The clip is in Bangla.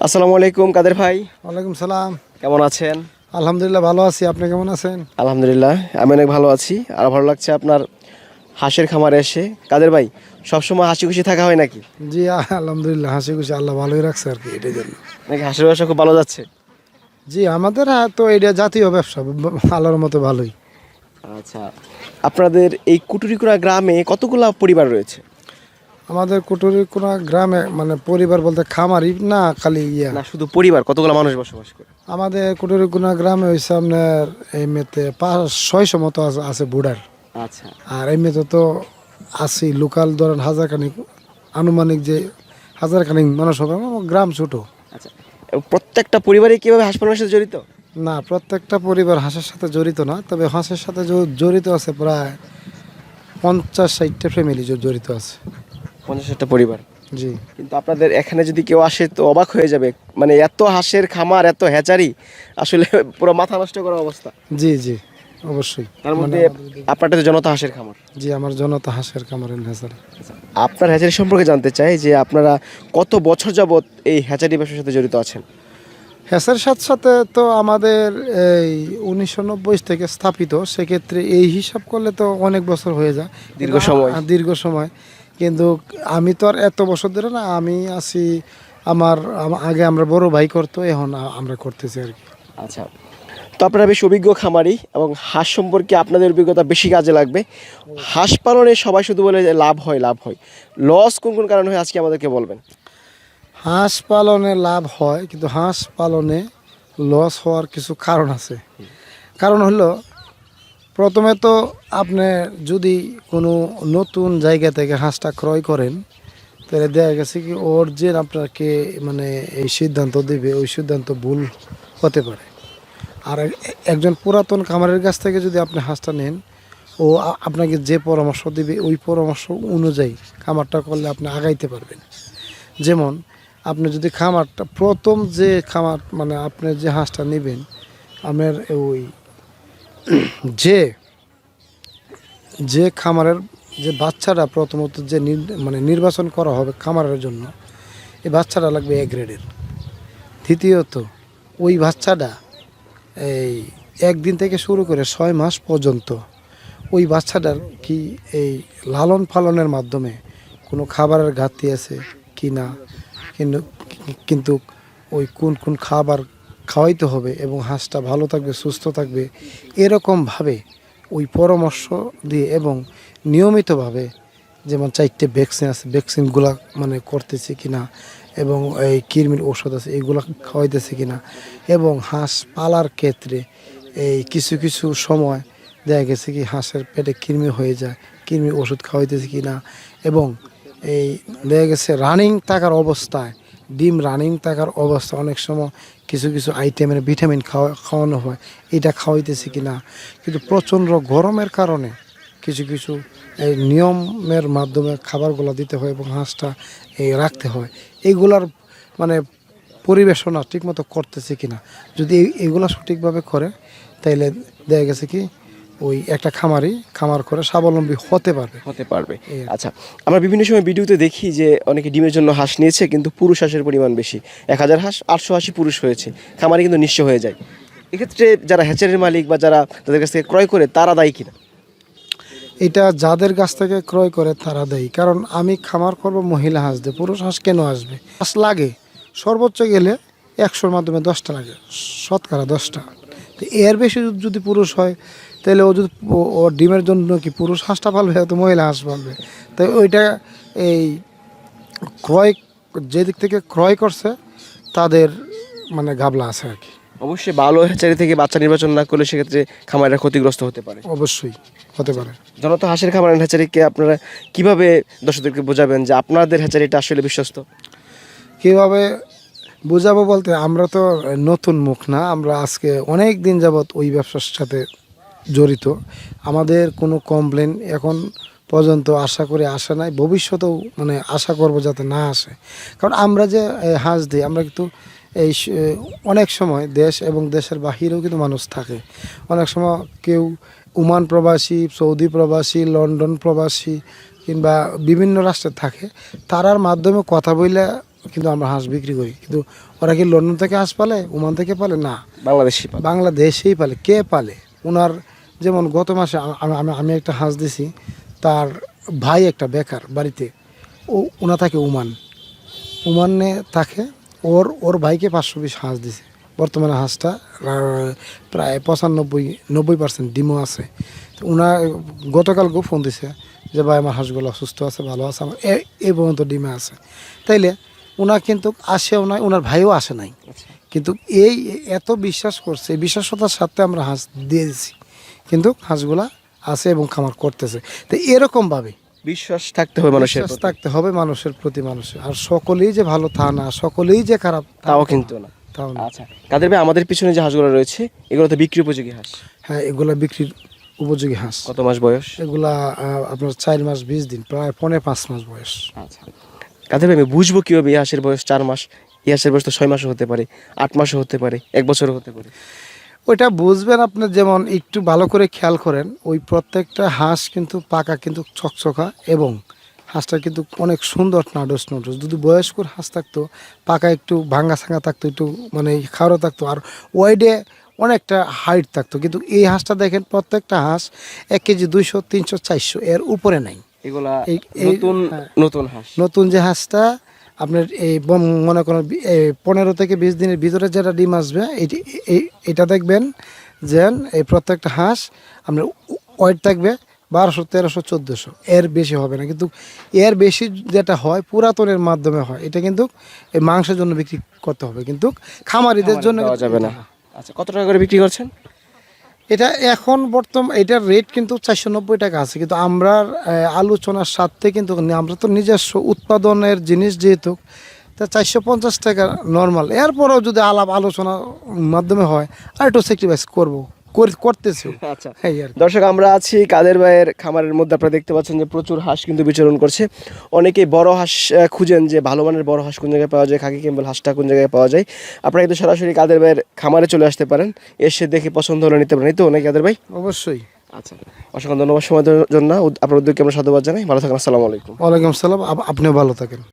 আসসালামু আলাইকুম কাদের ভাই। ওয়ালাইকুম সালাম। কেমন আছেন? আলহামদুলিল্লাহ ভালো আছি, আপনি কেমন আছেন? আলহামদুলিল্লাহ আমি অনেক ভালো আছি। আর ভালো লাগছে আপনার হাঁসের খামারে এসে। কাদের ভাই, সবসময় হাসি খুশি থাকা হয় নাকি? জি আলহামদুলিল্লাহ, হাসি খুশি, আল্লাহ ভালোই রাখছে আর কি, এটার জন্য। নাকি হাঁসের ব্যবসা খুব ভালো যাচ্ছে? জি আমাদের তো এটা জাতীয় ব্যবসা, আল্লাহর মতো ভালোই। আচ্ছা, আপনাদের এই কুটুরিকুড়া গ্রামে কতগুলা পরিবার রয়েছে? আমাদের কুটুরিকুড়া গ্রামে মানে পরিবার বলতে খামারি না, খালি না, শুধু পরিবার, কতগুলা মানুষ বসবাস করে? আমাদের কুটুরিকুড়া গ্রামে হয়েছে আপনার এই মেতে 500-600 মতো আছে বুড়ার। আচ্ছা। আর এই মেতে তো আছি লোকাল, ধরেন হাজারখানিক, আনুমানিক যে হাজারখানিক মানুষ হবে, আমার গ্রাম ছোট। আচ্ছা, এবং প্রত্যেকটা পরিবারই কিভাবে হাঁস পালনের সাথে জড়িত? না, প্রত্যেকটা পরিবার হাঁসের সাথে জড়িত না, তবে হাঁসের সাথে জড়িত আছে প্রায় 50-60টা ফ্যামিলি জড়িত আছে। 50টা পরিবার? জি। কিন্তু আপনাদের এখানে যদি কেউ আসে তো অবাক হয়ে যাবে, মানে এত হাঁসের খামার, এত হ্যাচারি, আসলে পুরো মাথা নষ্ট করার অবস্থা। জি জি অবশ্যই। তার মধ্যে আমাদের আপনারটা তো জনতা হাঁসের খামার। জি, আমার জনতা হাঁসের খামারের হ্যাচারি। আপনার হ্যাচারি সম্পর্কে জানতে চাই যে আপনারা কত বছর যাবত এই হ্যাচারি ব্যবসার সাথে জড়িত আছেন? হ্যাচারির সাথে সাথে তো আমাদের এই 1990 থেকে স্থাপিত, সেক্ষেত্রে এই হিসাব করলে তো অনেক বছর হয়ে যায়, দীর্ঘ সময়। দীর্ঘ সময়। কিন্তু আমি তো আর এত বছর ধরে না, আমি আছি, আমার আগে আমরা বড় ভাই করতো, এখন আমরা করতেছি আর কি। আচ্ছা, তো আপনারা বেশ অভিজ্ঞ খামারি এবং হাঁস সম্পর্কে আপনাদের অভিজ্ঞতা বেশি কাজে লাগবে। হাঁস পালনে সবাই শুধু বলে যে লাভ হয় লাভ হয়, লস কোন কোন কারণে হয় আজকে আমাদেরকে বলবেন? হাঁস পালনে লাভ হয়, কিন্তু হাঁস পালনে লস হওয়ার কিছু কারণ আছে। কারণ হলো, প্রথমে তো আপনি যদি কোনো নতুন জায়গা থেকে হাঁসটা ক্রয় করেন, তাহলে দেখা গেছে কি ওর যে আপনাকে মানে এই সিদ্ধান্ত দেবে, ওই সিদ্ধান্ত ভুল হতে পারে। আর একজন পুরাতন খামারের কাছ থেকে যদি আপনি হাঁসটা নেন, ও আপনাকে যে পরামর্শ দেবে ওই পরামর্শ অনুযায়ী খামারটা করলে আপনি আগাইতে পারবেন। যেমন আপনি যদি খামারটা প্রথম যে খামার মানে আপনি যে হাঁসটা নেবেন, আপনার ওই যে যে খামারের যে বাচ্চাটা প্রথমত যে মানে নির্বাচন করা হবে খামারের জন্য, এই বাচ্চাটা লাগবে এ গ্রেডের। দ্বিতীয়ত ওই বাচ্চাটা এই 1 দিন থেকে শুরু করে 6 মাস পর্যন্ত ওই বাচ্চাটার কি এই লালন পালনের মাধ্যমে কোনো খাবারের ঘাটতি আছে কি না, কিন্তু কিন্তু ওই কোন কোন খাবার খাওয়াইতে হবে এবং হাঁসটা ভালো থাকবে, সুস্থ থাকবে, এরকমভাবে ওই পরামর্শ দিয়ে এবং নিয়মিতভাবে, যেমন 4টে ভ্যাকসিন আছে, ভ্যাকসিনগুলা মানে করতেছে কিনা, এবং এই কৃমির ওষুধ আছে এগুলো খাওয়াইতেছে কিনা, এবং হাঁস পালার ক্ষেত্রে এই কিছু কিছু সময় দেখা গেছে কি হাঁসের পেটে কৃমি হয়ে যায়, কৃমির ওষুধ খাওয়াইতেছে কিনা, এবং এই দেখা গেছে রানিং থাকার অবস্থায়, ডিম রানিং থাকার অবস্থা অনেক সময় কিছু কিছু আইটেমের ভিটামিন খাওয়ানো হয়, এটা খাওয়াইতেছে কিনা। কিন্তু প্রচণ্ড গরমের কারণে কিছু কিছু এই নিয়মের মাধ্যমে খাবারগুলো দিতে হয় এবং হাঁসটা এই রাখতে হয়, এইগুলার মানে পরিবেশনা ঠিকমতো করতেছে কিনা। যদি এইগুলা সঠিকভাবে করে, তাইলে দেখা গেছে কি ওই একটা খামার করে স্বাবলম্বী হতে পারবে। আচ্ছা, আমরা বিভিন্ন সময় ভিডিওতে দেখি যে অনেকে ডিমের জন্য হাঁস নিয়েছে কিন্তু পুরুষ হাঁসের পরিমাণ বেশি, 1000 হাঁস 800 হাঁসই পুরুষ হয়েছে, খামারে কিন্তু নিঃস্ব হয়ে যায়। এক্ষেত্রে যারা হ্যাচারির মালিক বা যারা তাদের কাছ থেকে ক্রয় করে তারা দায়ী কিনা? এটা যাদের কাছ থেকে ক্রয় করে তারা দেয়, কারণ আমি খামার করব মহিলা হাঁস দিয়ে, পুরুষ হাঁস কেন আসবে? হাঁস লাগে সর্বোচ্চ গেলে 100-র মাধ্যমে 10টা লাগে, শতকরা 10টা। তো এর বেশি যদি পুরুষ হয়, তাহলে ও যদি ও ডিমের জন্য কি পুরুষ হাঁসটা পালবে, তো মহিলা হাঁস পালবে। তাই ওইটা এই ক্রয়, যে দিক থেকে ক্রয় করছে তাদের মানে গাবলা আছে আর কি। অবশ্যই ভালো হ্যাচারি থেকে বাচ্চা নির্বাচন না করলে সেক্ষেত্রে খামারিরা ক্ষতিগ্রস্ত হতে পারে। অবশ্যই হতে পারে। জনতা হাঁসের খামার হ্যাচারিকে আপনারা কিভাবে দর্শকদেরকে বোঝাবেন যে আপনাদের হ্যাচারিটা আসলে বিশ্বস্ত? কীভাবে বোঝাবো বলতে, আমরা তো নতুন মুখ না, আমরা আজকে অনেক দিন যাবৎ ওই ব্যবসার সাথে জড়িত। আমাদের কোনো কমপ্লেন এখন পর্যন্ত আশা করে আসে নাই, ভবিষ্যতেও মানে আশা করব যাতে না আসে। কারণ আমরা যে হাঁস দিই, আমরা কিন্তু এই অনেক সময় দেশ এবং দেশের বাহিরেও কিন্তু মানুষ থাকে। অনেক সময় কেউ ওমান প্রবাসী, সৌদি প্রবাসী, লন্ডন প্রবাসী কিংবা বিভিন্ন রাষ্ট্রে থাকে, তারার মাধ্যমে কথা বলে কিন্তু আমরা হাঁস বিক্রি করি। কিন্তু ওরা কি লন্ডন থেকে হাঁস পালে, ওমান থেকে পালে? না, বাংলাদেশি পাল। বাংলাদেশেই পালে। কে পালে? ওনার যেমন গত মাসে আমি একটা হাঁস দিছি, তার ভাই একটা বেকার বাড়িতে, ওনা থাকে ওমানে থাকে, ওর ভাইকে 500 পিস হাঁস দিছে। বর্তমানে হাঁসটা প্রায় 95-90% ডিমও আছে। তো ওনা গতকালকেও ফোন দিছে যে ভাই আমার হাঁসগুলো সুস্থ আছে, ভালো আছে, আমার এই পর্যন্ত ডিমে আছে। তাইলে ওনা কিন্তু আসেও নাই, ওনার ভাইও আসে নাই, কিন্তু এই এত বিশ্বাস করছে, এই বিশ্বাসতার সাথে আমরা হাঁস দিয়ে দিছি, কিন্তু হাঁসগুলা আছে এবং খামার করতেছে। তো এরকমভাবে বিশ্বাস থাকতে হবে মানুষের বিশ্বাস প্রতি। থাকতে হবে মানুষের প্রতি মানুষের। আর সকলেই যে ভালো তা না, সকলেই যে খারাপ তাও কিন্তু না। তাও না। আচ্ছা কাদের ভাই, আমাদের পিছনে যে হাঁসগুলো রয়েছে এগুলো তো বিক্রি উপযোগী হাঁস। হ্যাঁ, এগুলা বিক্রির উপযোগী হাঁস। কত মাস বয়স? এগুলা আপনার 4 মাস 20 দিন, প্রায় 4.5 মাস বয়স। আচ্ছা কাদের ভাই, আমি বুঝবো কিভাবে এই হাঁসের বয়স 4 মাস? এই হাঁসের বয়স তো 6 মাসও হতে পারে, 8 মাসও হতে পারে, 1 বছরও হতে পারে। ওইটা বুঝবেন আপনি যেমন একটু ভালো করে খেয়াল করেন, ওই প্রত্যেকটা হাঁস কিন্তু পাকা কিন্তু চকচকা, এবং হাঁসটা কিন্তু অনেক সুন্দর নাডস। যদি বয়স্কর হাঁস থাকতো, পাকা একটু ভাঙ্গা সাঙ্গা থাকতো, একটু মানে খাওয়া থাকতো, আর ওয়াইডে অনেকটা হাইট থাকতো। কিন্তু এই হাঁসটা দেখেন, প্রত্যেকটা হাঁস 1 কেজি 200, 300, 400 এর উপরে নাই। এগুলা এই নতুন হ্যাঁ, নতুন হাঁস। নতুন যে হাঁসটা আপনার এই মনে করেন 15 থেকে 20 দিনের ভিতরে যেটা ডিম আসবে, এটা দেখবেন যে এই প্রত্যেকটা হাঁস আপনার ওয়েট থাকবে 1200, 1300, 1400, এর বেশি হবে না। কিন্তু এর বেশি যেটা হয় পুরাতনের মাধ্যমে হয়, এটা কিন্তু এই মাংসের জন্য বিক্রি করতে হবে, কিন্তু খামারিদের জন্য দেওয়া যাবে না। আচ্ছা কত টাকা করে বিক্রি করছেন? এটা এখন বর্তমান এটার রেট কিন্তু 490 টাকা আছে। কিন্তু আমরা আলোচনার সাথে কিন্তু আমরা তো নিজস্ব উৎপাদনের জিনিস যেহেতু, তা 450 টাকা নর্মাল। এরপরেও যদি আলোচনার মাধ্যমে হয় আর একটু স্যাক্রিফাইস করতেছি। আচ্ছা এই আর কি। দর্শক, আমরা আছি কাদের ভাইয়ের খামারের মধ্যে। আপনারা দেখতে পাচ্ছেন যে প্রচুর হাঁস কিন্তু বিচরণ করছে। অনেকেই বড় হাঁস খুঁজেন, যে ভালো মানের বড় হাঁস কোন জায়গায় পাওয়া যায়, খাকি ক্যাম্বেল হাঁসটা কোন জায়গায় পাওয়া যায়। আপনারা কিন্তু সরাসরি কাদের ভাইয়ের খামারে চলে আসতে পারেন, এসে দেখে পছন্দ হলে নিতে পারেন। এই তো নাকি কাদের ভাই? অবশ্যই। আচ্ছা অসংখ্য ধন্যবাদ সময় দেওয়ার জন্য। আপনার উদ্যোগকে আমরা সাধুবাদ জানাই। ভালো থাকেন, আসসালামু আলাইকুম। ওয়ালাইকুম আসসালাম, আপনিও ভালো থাকেন।